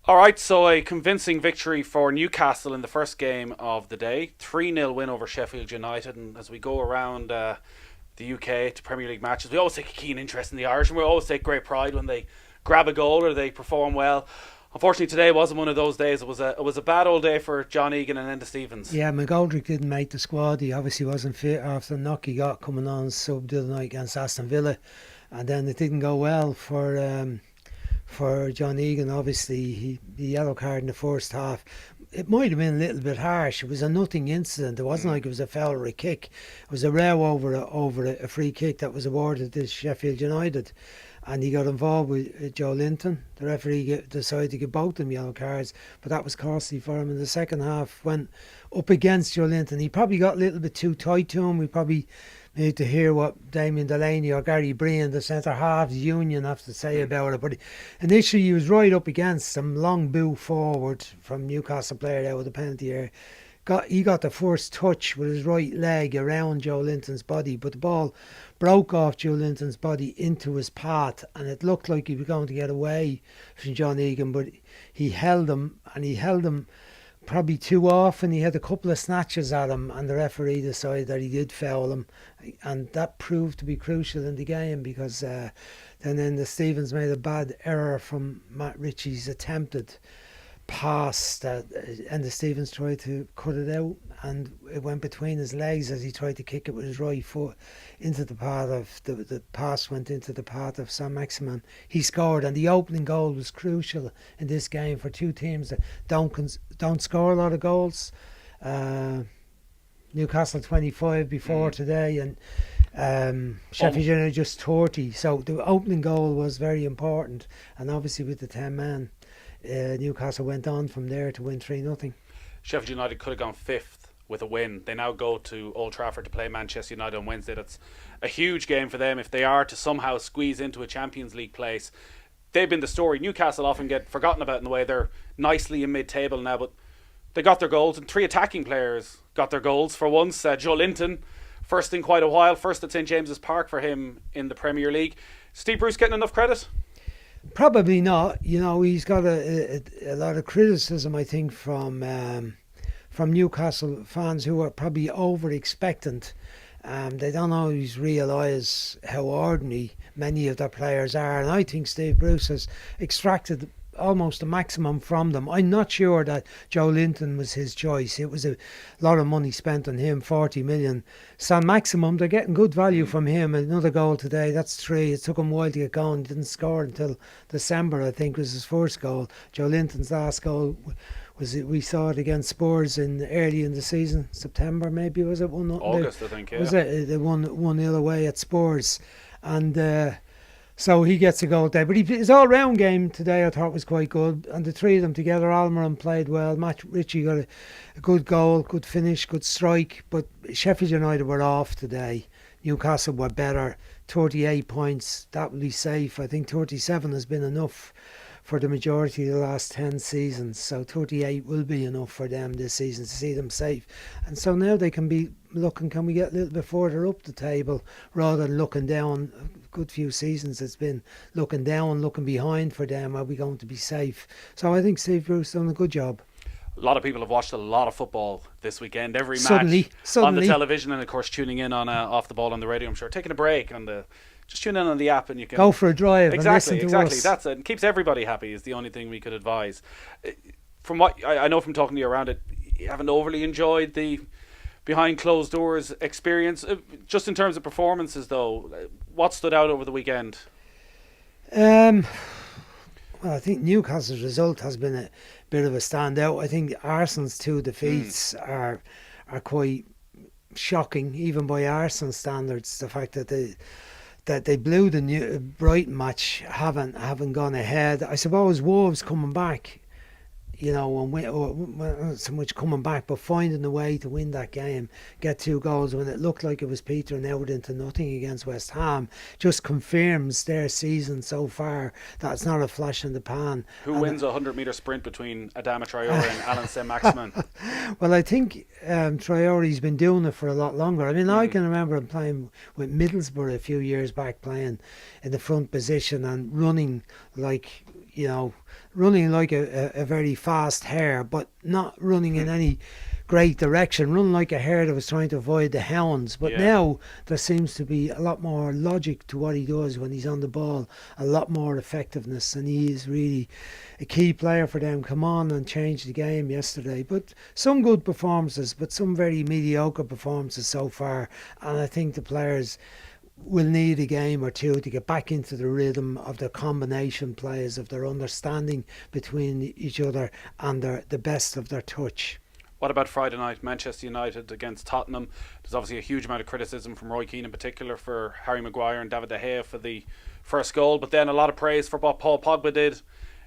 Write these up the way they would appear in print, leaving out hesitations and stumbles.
All right, so a convincing victory for Newcastle in the first game of the day. 3-0 win over Sheffield United. And as we go around the UK to Premier League matches, we always take a keen interest in the Irish, and we always take great pride when they grab a goal or they perform well. Unfortunately, today wasn't one of those days. It was a bad old day for John Egan and Enda Stevens. Yeah, McGoldrick didn't make the squad. He obviously wasn't fit after the knock he got coming on sub the other night against Aston Villa. And then it didn't go well for John Egan. Obviously, the yellow card in the first half. It might have been a little bit harsh. It was a nothing incident. It wasn't like it was a foul or a kick. It was a row over a free kick that was awarded to Sheffield United. And he got involved with Joe Linton. The referee decided to give both of them yellow cards, but that was costly for him. In the second half, went up against Joe Linton. He probably got a little bit too tight to him. We probably need to hear what Damien Delaney or Gary Breen, the centre halves union, have to say about it. But initially, he was right up against him. Long boot forward from Newcastle player there with the penalty area. He got the first touch with his right leg around Joe Linton's body, but the ball broke off Joe Linton's body into his path, and it looked like he was going to get away from John Egan, but he held him, and he held him probably too often. He had a couple of snatches at him, and the referee decided that he did foul him, and that proved to be crucial in the game because then the Stevens made a bad error from Matt Ritchie's attempted pass and the Stevens tried to cut it out, and it went between his legs as he tried to kick it with his right foot into the path of the pass went into the path of Sam Maximin. He scored, and the opening goal was crucial in this game for two teams that don't score a lot of goals. Newcastle 25 before today, and Sheffield United just 30. So the opening goal was very important, and obviously with the 10 men. Newcastle went on from there to win 3-0. Sheffield United could have gone fifth with a win. They now go to Old Trafford to play Manchester United on Wednesday. That's a huge game for them if they are to somehow squeeze into a Champions League place. They've been the story. Newcastle often get forgotten about in the way they're nicely in mid-table now, but they got their goals, and three attacking players got their goals for once. Joe Linton, first in quite a while, first at St James's Park for him in the Premier League. Steve Bruce getting enough credit? Probably not. He's got a lot of criticism, I think, from Newcastle fans who are probably over expectant. They don't always realise how ordinary many of their players are, and I think Steve Bruce has extracted almost the maximum from them. I'm not sure that Joe Linton was his choice. It was a lot of money spent on him, 40 million. San Maximum, they're getting good value from him. Another goal today, that's 3. It took him a while to get going. Didn't score until December, I think, was his first goal. Joe Linton's last goal we saw it against Spurs early in the season, September maybe, was it? August, I think, yeah. Was it? They won 1-0 away at Spurs. And so he gets a goal there. But his all-round game today I thought was quite good. And the three of them together, Almiron played well. Matt Ritchie got a good goal, good finish, good strike. But Sheffield United were off today. Newcastle were better. 38 points, that will be safe. I think 37 has been enough for the majority of the last 10 seasons. So 38 will be enough for them this season to see them safe. And so now they can be looking, can we get a little bit further up the table rather than looking down. A good few seasons it's been looking down, looking behind for them. Are we going to be safe? So I think Steve Bruce done a good job. A lot of people have watched a lot of football this weekend. Every match Suddenly. on the television, and of course tuning in on Off the Ball on the radio. I'm sure taking a break on just tune in on the app and you can go for a drive. Exactly, and listen to us. That's it. It keeps everybody happy. Is the only thing we could advise. From what I know from talking to you around it, you haven't overly enjoyed the behind closed doors experience. Just in terms of performances, though, what stood out over the weekend? Well, I think Newcastle's result has been a bit of a standout. I think Arsenal's 2 defeats are quite shocking, even by Arsenal standards. The fact that they blew the Brighton match, haven't gone ahead. I suppose Wolves coming back, and so much coming back, but finding a way to win that game, get 2 goals when it looked like it was petering out into nothing against West Ham, just confirms their season so far. That's not a flash in the pan. Who wins a 100-metre sprint between Adama Traore and Alan Saint-Maximin? Well, I think Traore's been doing it for a lot longer. I mean, I can remember him playing with Middlesbrough a few years back, playing in the front position and running like running like a very fast hare, but not running in any great direction, running like a hare that was trying to avoid the hounds. But now there seems to be a lot more logic to what he does when he's on the ball, a lot more effectiveness, and he is really a key player for them. Come on and change the game yesterday. But some good performances, but some very mediocre performances so far, and I think the players will need a game or two to get back into the rhythm of their combination plays, of their understanding between each other, and the best of their touch. What about Friday night, Manchester United against Tottenham? There's obviously a huge amount of criticism from Roy Keane in particular for Harry Maguire and David De Gea for the first goal, but then a lot of praise for what Paul Pogba did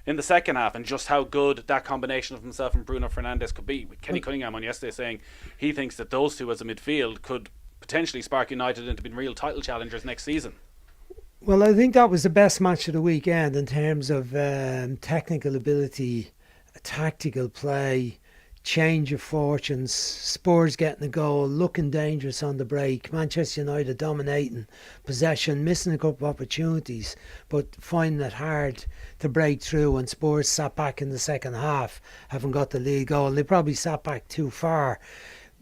in the second half and just how good that combination of himself and Bruno Fernandes could be. With Kenny Cunningham on yesterday saying he thinks that those two as a midfield could potentially spark United into being real title challengers next season. Well, I think that was the best match of the weekend in terms of technical ability, tactical play, change of fortunes, Spurs getting a goal, looking dangerous on the break, Manchester United dominating possession, missing a couple of opportunities, but finding it hard to break through, and Spurs sat back in the second half, having got the lead goal. They probably sat back too far.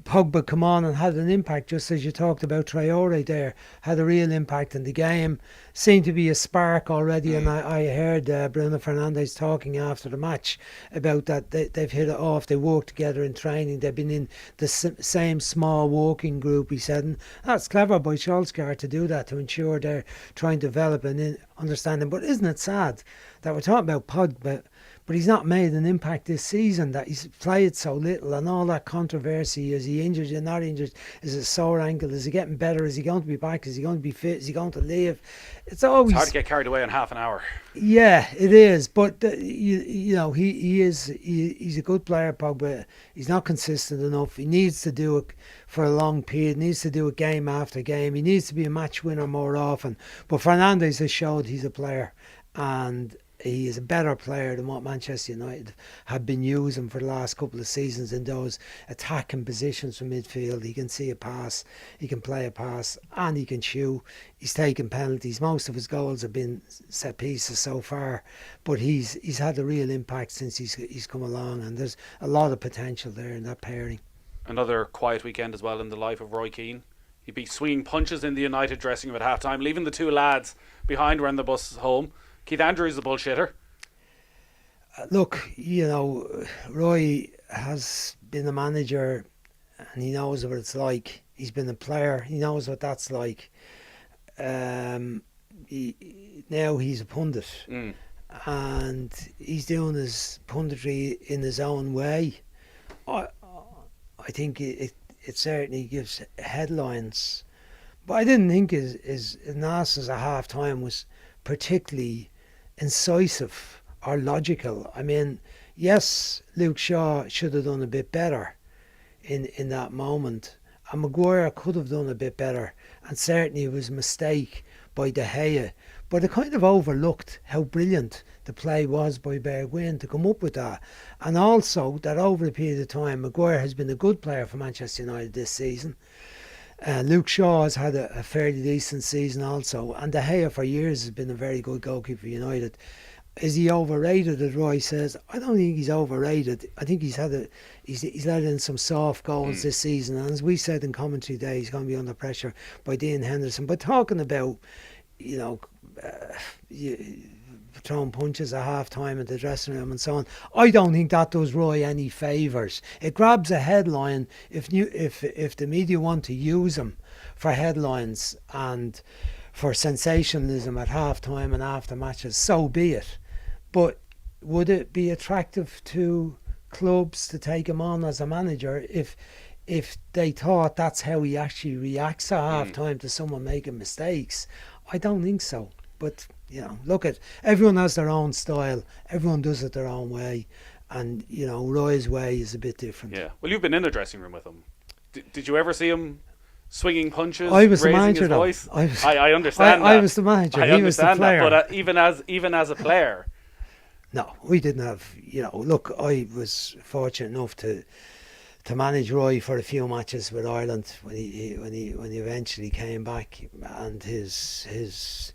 Pogba come on and had an impact, just as you talked about Traore there, had a real impact in the game. Seemed to be a spark already, and I heard Bruno Fernandes talking after the match about that. They've hit it off, they work together in training, they've been in the same small working group, he said, and that's clever by Solskjaer to do that, to ensure they're trying to develop an understanding. But isn't it sad that we're talking about Pogba, but he's not made an impact this season, that he's played so little, and all that controversy, is he injured, is he not injured, is it a sore ankle, is he getting better, is he going to be back, is he going to be fit, is he going to leave? It's always hard to get carried away in half an hour. Yeah, it is, but he's a good player, Pogba. He's not consistent enough. He needs to do it for a long period, needs to do it game after game. He needs to be a match winner more often. But Fernandes has showed he's a player, and he is a better player than what Manchester United have been using for the last couple of seasons in those attacking positions from midfield. He can see a pass, he can play a pass, and he can shoot. He's taken penalties. Most of his goals have been set pieces so far, but he's had a real impact since he's come along, and there's a lot of potential there in that pairing. Another quiet weekend as well in the life of Roy Keane. He'd be swinging punches in the United dressing room at half time, leaving the two lads behind when the bus home. Keith Andrews the bullshitter. Look, Roy has been a manager and he knows what it's like. He's been a player, he knows what that's like. Now he's a pundit, and he's doing his punditry in his own way. I think it certainly gives headlines, but I didn't think his analysis at half time was particularly incisive or logical. I mean, yes, Luke Shaw should have done a bit better in that moment, and Maguire could have done a bit better, and certainly it was a mistake by De Gea, but it kind of overlooked how brilliant the play was by Bergwijn to come up with that, and also that over a period of time Maguire has been a good player for Manchester United this season. Luke Shaw has had a fairly decent season also, and De Gea for years has been a very good goalkeeper for United. Is he overrated, as Roy says? I don't think he's overrated. I think he's let in some soft goals this season, and as we said in commentary today, he's going to be under pressure by Dean Henderson. But talking about, throwing punches at half time at the dressing room and so on, I don't think that does Roy any favours. It grabs a headline if the media want to use him for headlines and for sensationalism at half time and after matches, so be it. But would it be attractive to clubs to take him on as a manager if they thought that's how he actually reacts at half time to someone making mistakes? I don't think so. But look, everyone has their own style, everyone does it their own way, and Roy's way is a bit different. Yeah. Well, you've been in a dressing room with him. Did you ever see him swinging punches? I was the raising manager. His voice? I understand. I was the manager. I he was the player. That, but even as a player, no, we didn't have. Look, I was fortunate enough to manage Roy for a few matches with Ireland when he eventually came back, and his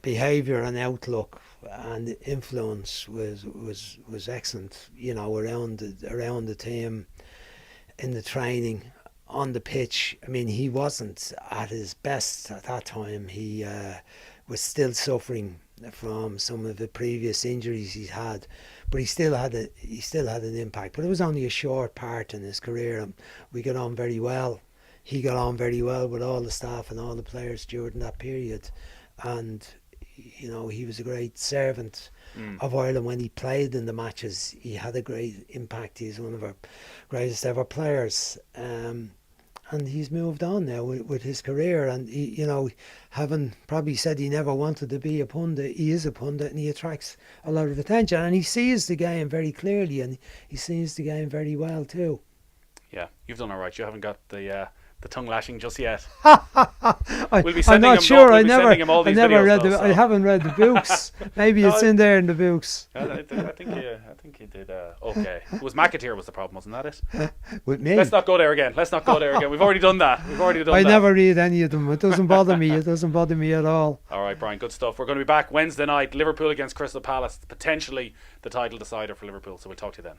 behaviour and outlook and the influence was excellent. You know, around the team, in the training, on the pitch. I mean, he wasn't at his best at that time. He was still suffering from some of the previous injuries he's had, but he still had an impact. But it was only a short part in his career, and we got on very well. He got on very well with all the staff and all the players during that period, and you know, he was a great servant of Ireland when he played in the matches. He had a great impact. He's one of our greatest ever players. And he's moved on now with his career, and he, you know, having probably said he never wanted to be a pundit, he is a pundit, and he attracts a lot of attention, and he sees the game very clearly, and he sees the game very well too. Yeah, you've done all right. You haven't got the tongue lashing just yet. We'll be sending I'm not him sure. I never read videos, I haven't read the books. Maybe it's in there in the books. I think you did okay. It was McAteer was the problem, wasn't that it? With me. Let's not go there again. We've already done that. I never read any of them. It doesn't bother me. It doesn't bother me at all. All right, Brian, good stuff. We're going to be back Wednesday night. Liverpool against Crystal Palace, potentially the title decider for Liverpool. So we'll talk to you then.